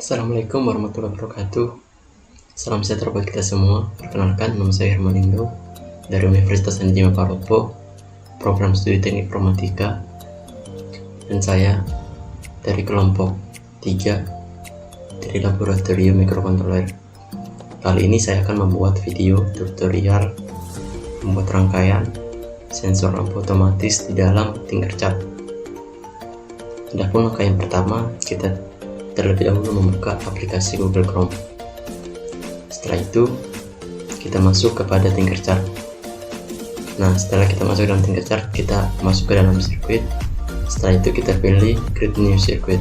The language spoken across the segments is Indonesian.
Assalamualaikum warahmatullahi wabarakatuh. Salam sejahtera buat kita semua. Perkenalkan, nama saya Herman Indo dari Universitas Anjima Paropo, program studi teknik informatika, dan saya dari kelompok 3 dari laboratorium mikrokontroler. Kali ini saya akan membuat video tutorial membuat rangkaian sensor lampu otomatis di dalam Tinkercad. Adapun langkah yang pertama, kita terlebih dahulu membuka aplikasi Google Chrome. Setelah itu kita masuk kepada Tinkercad. Nah, setelah kita masuk dalam Tinkercad, kita masuk ke dalam sirkuit. Setelah itu kita pilih Create New Circuit.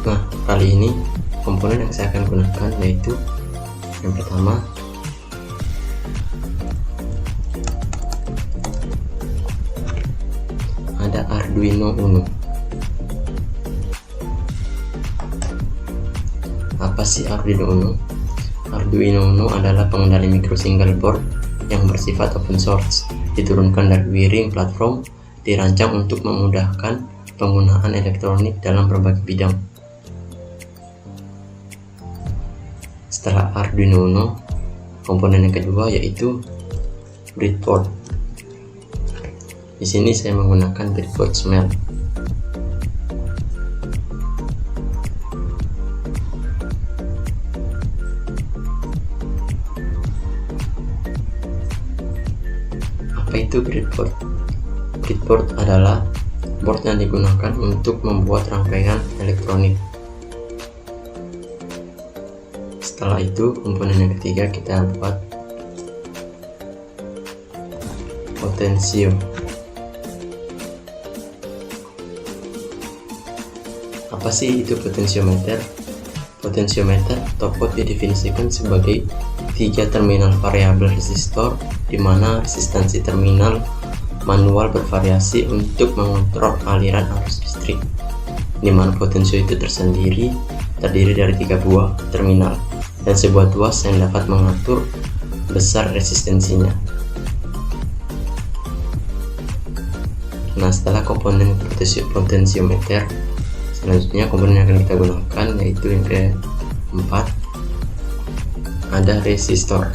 Nah, kali ini komponen yang saya akan gunakan yaitu yang pertama ada Arduino Uno. Apa sih Arduino Uno? Arduino Uno adalah pengendali micro single board yang bersifat open source, diturunkan dari Wiring platform, dirancang untuk memudahkan penggunaan elektronik dalam berbagai bidang. Setelah Arduino Uno, komponen yang kedua yaitu breadboard. Di sini saya menggunakan breadboard SMEL. Apa itu breadboard? Breadboard adalah board yang digunakan untuk membuat rangkaian elektronik. Setelah itu, komponen yang ketiga kita buat potensio. Apa sih itu potensiometer? Potensiometer atau didefinisikan sebagai 3 terminal variabel resistor, di mana resistansi terminal manual bervariasi untuk mengontrol aliran arus listrik, di mana potensio itu terdiri dari 3 buah terminal dan sebuah tuas yang dapat mengatur besar resistensinya. Nah, setelah komponen potensiometer, selanjutnya komponen yang akan kita gunakan yaitu yang keempat ada resistor.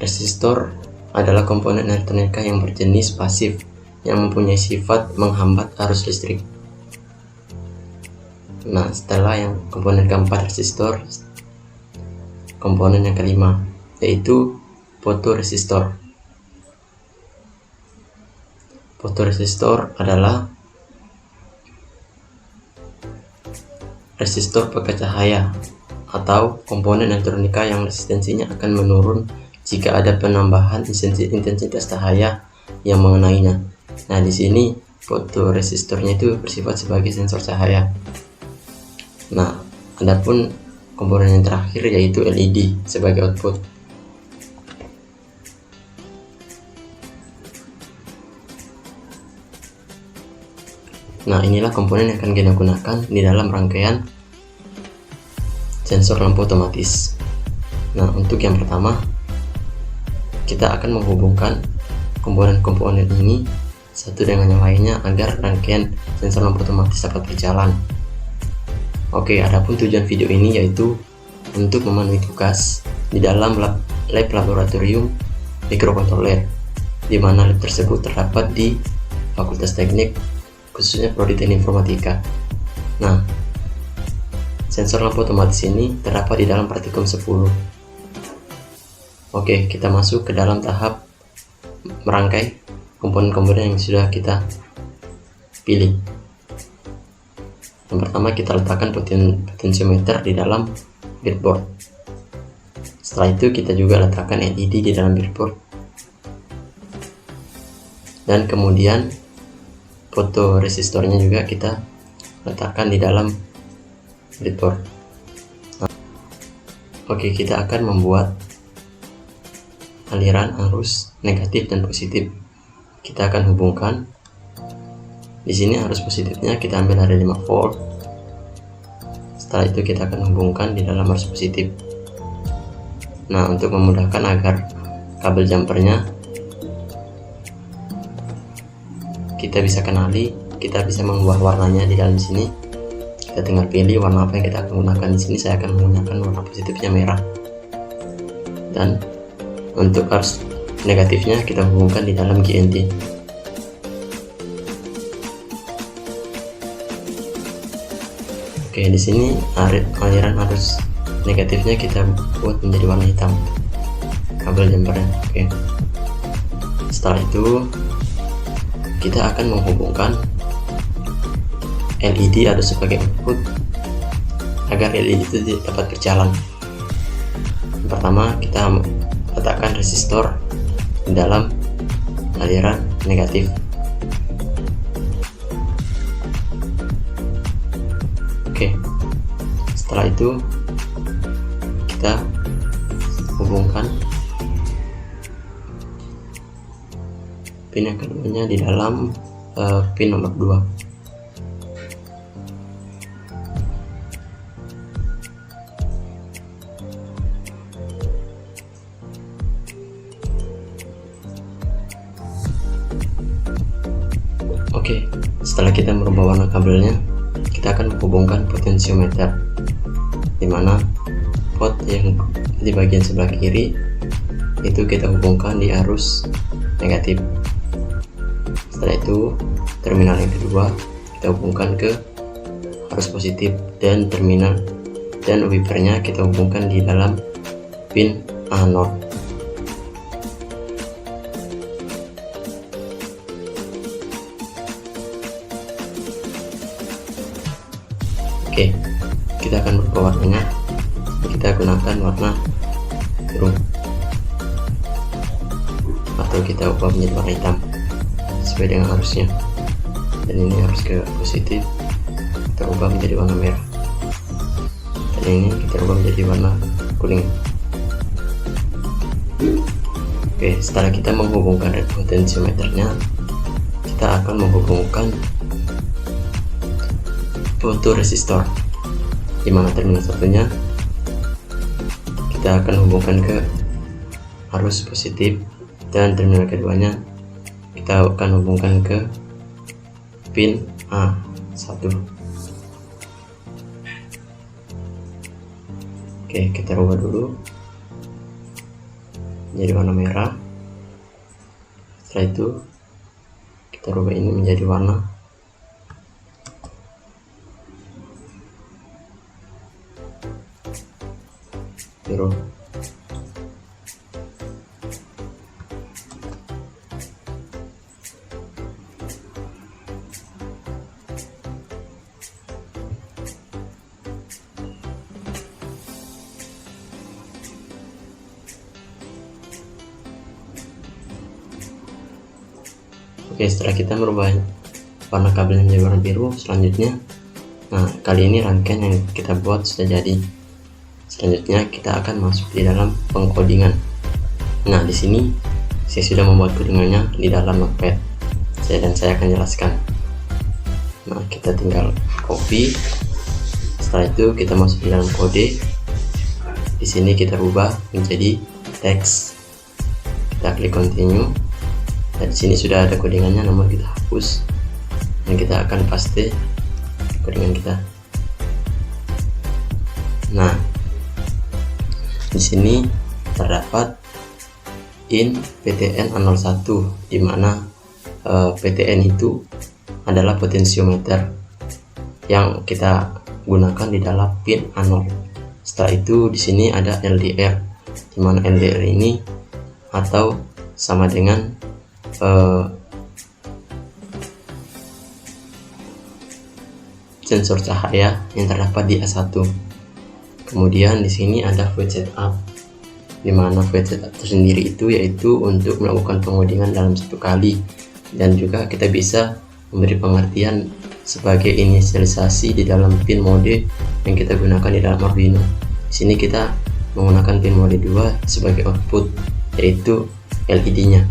Resistor adalah komponen elektronika yang berjenis pasif yang mempunyai sifat menghambat arus listrik. Nah, setelah yang komponen keempat resistor, komponen yang kelima yaitu fotoresistor. Fotoresistor adalah resistor pekat cahaya atau komponen elektronika yang resistensinya akan menurun jika ada penambahan intensitas cahaya yang mengenainya. Nah, di sini fotoresistornya itu bersifat sebagai sensor cahaya. Nah, adapun komponen yang terakhir yaitu LED sebagai output. Nah, inilah komponen yang akan kita gunakan di dalam rangkaian sensor lampu otomatis. Nah, untuk yang pertama, kita akan menghubungkan komponen-komponen ini satu dengan yang lainnya agar rangkaian sensor lampu otomatis dapat berjalan. Oke, adapun tujuan video ini yaitu untuk memenuhi tugas di dalam lab laboratorium mikrokontroler, di mana lab tersebut terdapat di Fakultas Teknik, khususnya Prodi Teknik Informatika. Nah, sensor lampu otomatis ini terdapat di dalam praktikum 10. Oke, kita masuk ke dalam tahap merangkai komponen-komponen yang sudah kita pilih. Yang pertama, kita letakkan potensiometer di dalam breadboard. Setelah itu kita juga letakkan LED di dalam breadboard, dan kemudian fotoresistornya juga kita letakkan di dalam breadboard. Nah, oke, kita akan membuat aliran arus negatif dan positif. Kita akan hubungkan. Di sini arus positifnya kita ambil dari 5 volt. Setelah itu kita akan hubungkan di dalam arus positif. Nah, untuk memudahkan agar kabel jumpernya kita bisa kenali, kita bisa mengubah warnanya di dalam sini. Kita tinggal pilih warna apa yang kita akan gunakan. Di sini saya akan menggunakan warna positifnya merah, dan untuk arus negatifnya kita hubungkan di dalam GND. Oke, di sini aliran arus negatifnya kita buat menjadi warna hitam kabel jumpernya. Oke, setelah itu kita akan menghubungkan LED atau sebagai output agar LED itu dapat berjalan. Pertama, kita letakkan resistor di dalam aliran negatif. Oke, setelah itu kita hubungkan pin yang keduanya di dalam pin nomor 2. Oke, setelah kita merubah warna kabelnya, kita akan menghubungkan potensiometer, dimana pot yang di bagian sebelah kiri itu kita hubungkan di arus negatif. Setelah itu terminal yang kedua kita hubungkan ke arus positif, dan terminal dan wipernya kita hubungkan di dalam pin anode. Oke, kita akan berubah warnanya. Kita gunakan warna biru, atau kita ubah menjadi warna hitam sesuai dengan arusnya. Dan ini arus ke positif, kita ubah menjadi warna merah, dan ini kita ubah menjadi warna kuning. Oke, setelah kita menghubungkan potensiometernya, kita akan menghubungkan fotoresistor, di mana terminal satunya kita akan hubungkan ke arus positif, dan terminal keduanya kita akan hubungkan ke pin A1. Oke, kita rubah dulu menjadi warna merah. Setelah itu kita rubah ini menjadi warna biru. Oke, setelah kita merubah warna kabelnya menjadi warna biru, selanjutnya, nah kali ini rangkaian yang kita buat sudah jadi. Selanjutnya kita akan masuk di dalam pengkodingan. Nah, di sini saya sudah membuat kodingannya di dalam notepad. Saya akan jelaskan. Nah, kita tinggal copy. Setelah itu kita masuk di dalam kode. Di sini kita rubah menjadi teks. Kita klik continue. Dan di sini sudah ada kodingannya, namun kita hapus dan kita akan paste kodingan kita. Nah, di sini terdapat in PTN 01, di mana PTN itu adalah potensiometer yang kita gunakan di dalam pin anode. Setelah itu di sini ada LDR, di mana LDR ini atau sama dengan sensor cahaya yang terdapat di A1. Kemudian di sini ada void setup, di mana void setup tersendiri itu yaitu untuk melakukan pengodingan dalam satu kali, dan juga kita bisa memberi pengertian sebagai inisialisasi di dalam pin mode yang kita gunakan di dalam Arduino. Di sini kita menggunakan pin mode 2 sebagai output, yaitu LED-nya.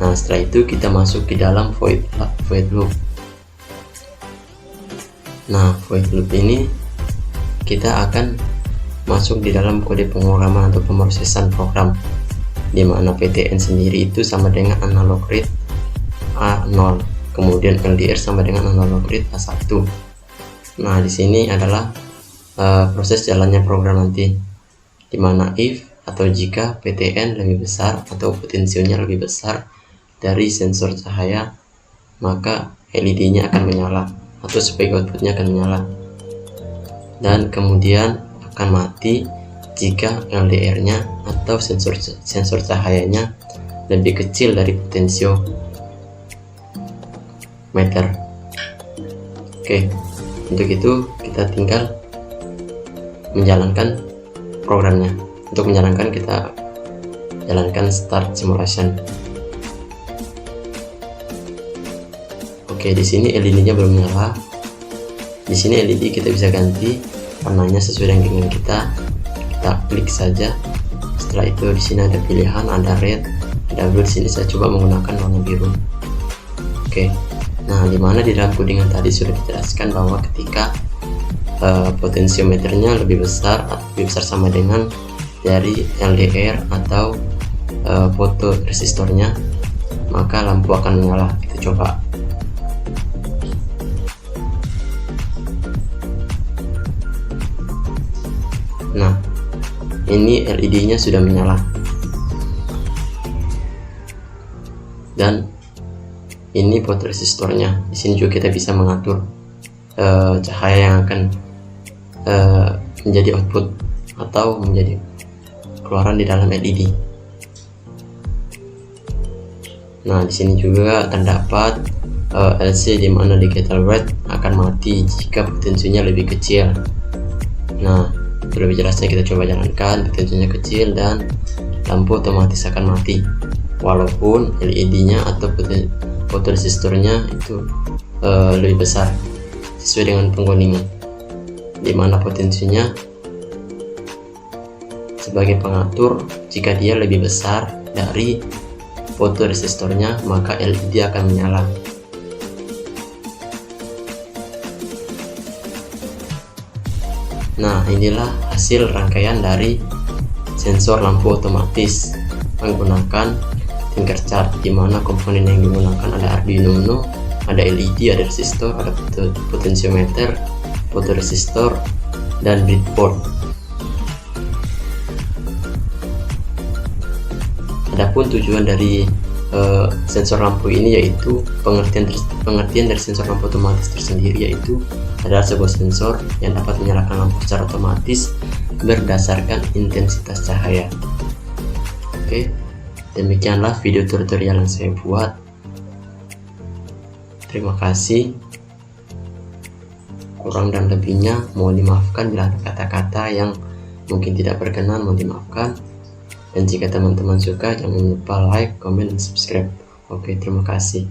Nah, setelah itu kita masuk ke dalam void loop. Nah, void loop ini kita akan masuk di dalam kode pemrograman atau pemrosesan program, di mana PTN sendiri itu sama dengan analog read A0, kemudian LDR sama dengan analog read A1. Nah, di sini adalah proses jalannya program nanti, di mana if atau jika PTN lebih besar atau potensionya lebih besar dari sensor cahaya, maka LED-nya akan menyala atau spek outputnya akan menyala, dan kemudian akan mati jika LDR-nya atau sensor cahayanya lebih kecil dari potensio meter. Oke, untuk itu kita tinggal menjalankan programnya. Untuk menjalankan, kita jalankan start simulation. Oke, di sini LED-nya belum nyala. Di sini LED kita bisa ganti warnanya sesuai dengan keinginan kita. Kita klik saja. Setelah itu di sini ada pilihan, ada red, ada blue. Di sini saya coba menggunakan warna biru. Oke. Nah, dimana di dalam codingan tadi sudah dijelaskan bahwa ketika potensiometernya lebih besar sama dengan dari LDR atau fotoresistornya, maka lampu akan menyala. Kita coba. Nah, ini LED-nya sudah menyala, dan ini fotoresistornya. Di sini juga kita bisa mengatur cahaya yang akan menjadi output atau menjadi keluaran di dalam LED. Nah, di sini juga terdapat LC, di mana digital red akan mati jika potensinya lebih kecil. Nah, lebih jelasnya kita coba jalankan. Potensinya kecil dan lampu otomatis akan mati, walaupun LED-nya atau fotoresistornya itu lebih besar sesuai dengan penggunaan, di mana potensinya sebagai pengatur. Jika dia lebih besar dari fotoresistornya, maka LED akan menyala. Nah, inilah hasil rangkaian dari sensor lampu otomatis menggunakan Tinkercad, di mana komponen yang digunakan ada Arduino Uno, ada LED, ada resistor, ada potensiometer, fotoresistor, dan breadboard. Adapun tujuan dari sensor lampu ini yaitu pengertian dari sensor lampu otomatis tersendiri, yaitu adalah sebuah sensor yang dapat menyalakan lampu secara otomatis berdasarkan intensitas cahaya. Oke, demikianlah video tutorial yang saya buat. Terima kasih. Kurang dan lebihnya mohon dimaafkan bila ada kata-kata yang mungkin tidak berkenan, mohon dimaafkan. Dan jika teman-teman suka, jangan lupa like, comment, dan subscribe. Oke, terima kasih.